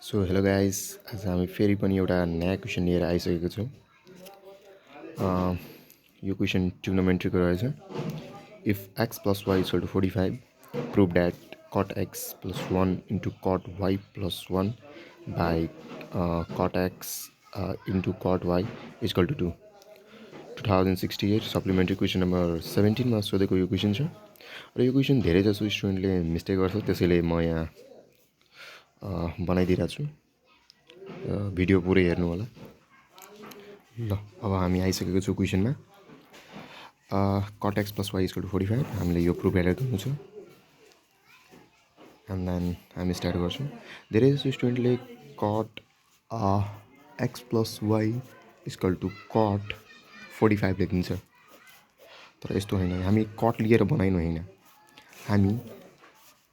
So hello guys, आज हामी फेरि पनि एउटा नयाँ क्वेसन लिएर आइसकेको छौँ। यो क्वेसन ट्रिग्नोमेट्रीको रहेछ। If x plus y equal to 45, prove that cot x plus 1 into cot y plus 1 by cot x into cot y equal to 2। 2068 supplementary question number 17 मा सोधेको यो क्वेसन छ र यो क्वेसन धेरै जसो स्टुडेन्टले मिस्टेक गर्छ, त्यसैले म यहाँ बनाइदिरहेको छु। भिडियो पुरै हेर्नु होला। ल अब हामी आइसकेको छु क्वेसनमा। Cut x plus y equal to 45 हामीले यो प्रुफ भ्यालु गर्नु छ। एन्ड देन हामी स्टार्ट गर्छौँ। धेरै जसो स्टुडेन्टले cut x plus y equal to cut 45 लेखिन्छ, तर यस्तो होइन। हामी कट लिएर बनाइनु होइन, हामी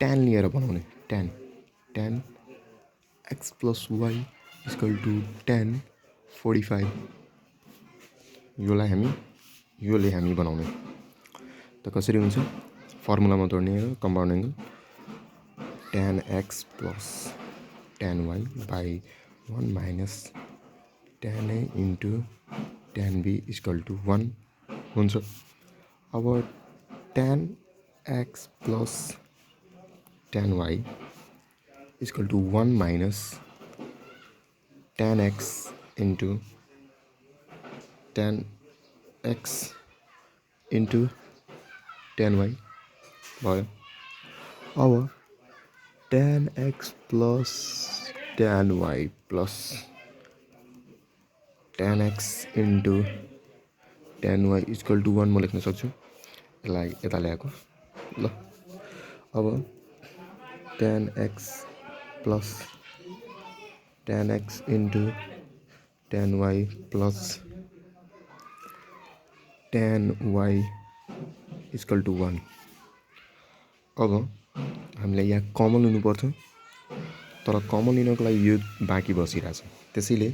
ट्यान लिएर बनाउने। Tan x plus y equal to tan 45, योले हामी बनाउने। त कसरी हुन्छ? फर्मुलामा तोड्ने हो, compound angle tan x plus tan y by 1 minus tan A into tan B equal to 1 हुन्छ। अब tan x plus tan y equal to 1 minus tan x into tan x into tan y भयो। अब tan x plus tan y plus tan x into tan y equal to 1 म लेख्न सक्छु। यसलाई यता ल्याएको ल। अब tan x plus tan x into tan y plus tan y equal to 1। अब हामीलाई यहाँ कमन लिनुपर्छ, तर कमन लिनको लागि यो बाँकी बसिरहेछ। त्यसैले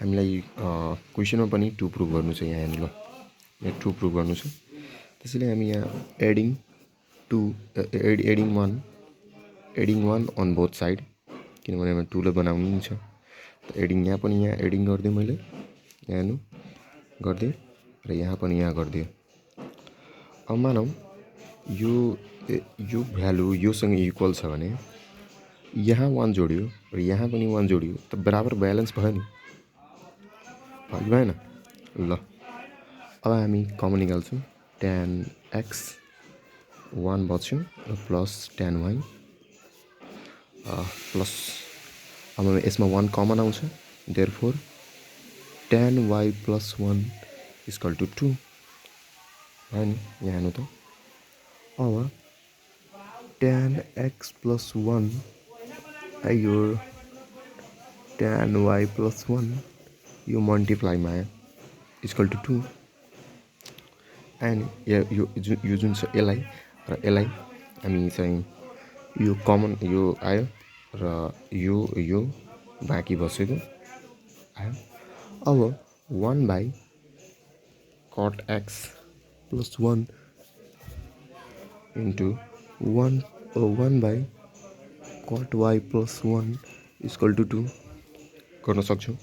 हामीलाई क्वेसनमा पनि 2 प्रुभ गर्नु छ। यहाँ हेर्नु ल, यहाँ 2 प्रुभ गर्नु छ। त्यसैले हामी यहाँ एडिङ 1 अन बोथ साइड, किनभने 2 ले बनाउनु नि छ। त एडिङ यहाँ पनि यहाँ एडिङ गरिदिएँ मैले, यहाँ हेर्नु गरिदिएँ, र यहाँ पनि यहाँ गरिदिएँ। अब मानौँ यो भ्यालु योसँग इक्वल छ भने यहाँ 1 जोड्यो र यहाँ पनि 1 जोड्यो, त बराबर ब्यालेन्स भयो नि, भएन? ल अब हामी कमन निकाल्छौँ। ट्यान एक्स 1 बच्यो र प्लस ट्यान वाइ प्लस, अब यसमा 1 कमन आउँछ, therefore tan y plus 1 equal to 2 भयो नि। यहाँ हेर्नु त। अब ट्यान एक्स प्लस 1 यो ट्यान वाइ प्लस 1 यो मल्टिप्लाईमा आयो इक्वल टु 2। एन्ड यो जुन छ यसलाई र यसलाई हामी चाहिँ यो कमन यो आयो र यो बाँकी बसेको आयो। अब 1 by cot x plus 1 into 1 by cot y plus 1 equal to 2 गर्न सक्छौँ।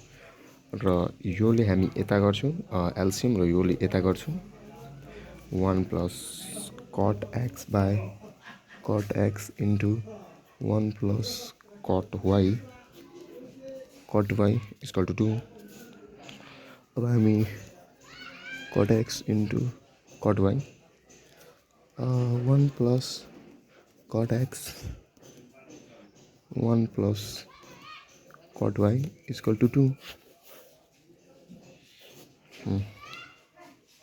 र योले हामी यता गर्छौँ एलसिएम, र योले यता गर्छौँ 1 plus cot x by cot x into 1 plus cot y equal to 2। अब हामी cot x into cot y 1 plus cot x 1 plus cot y equal to 2।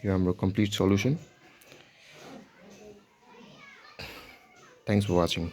यो हाम्रो complete solution. Thanks for watching.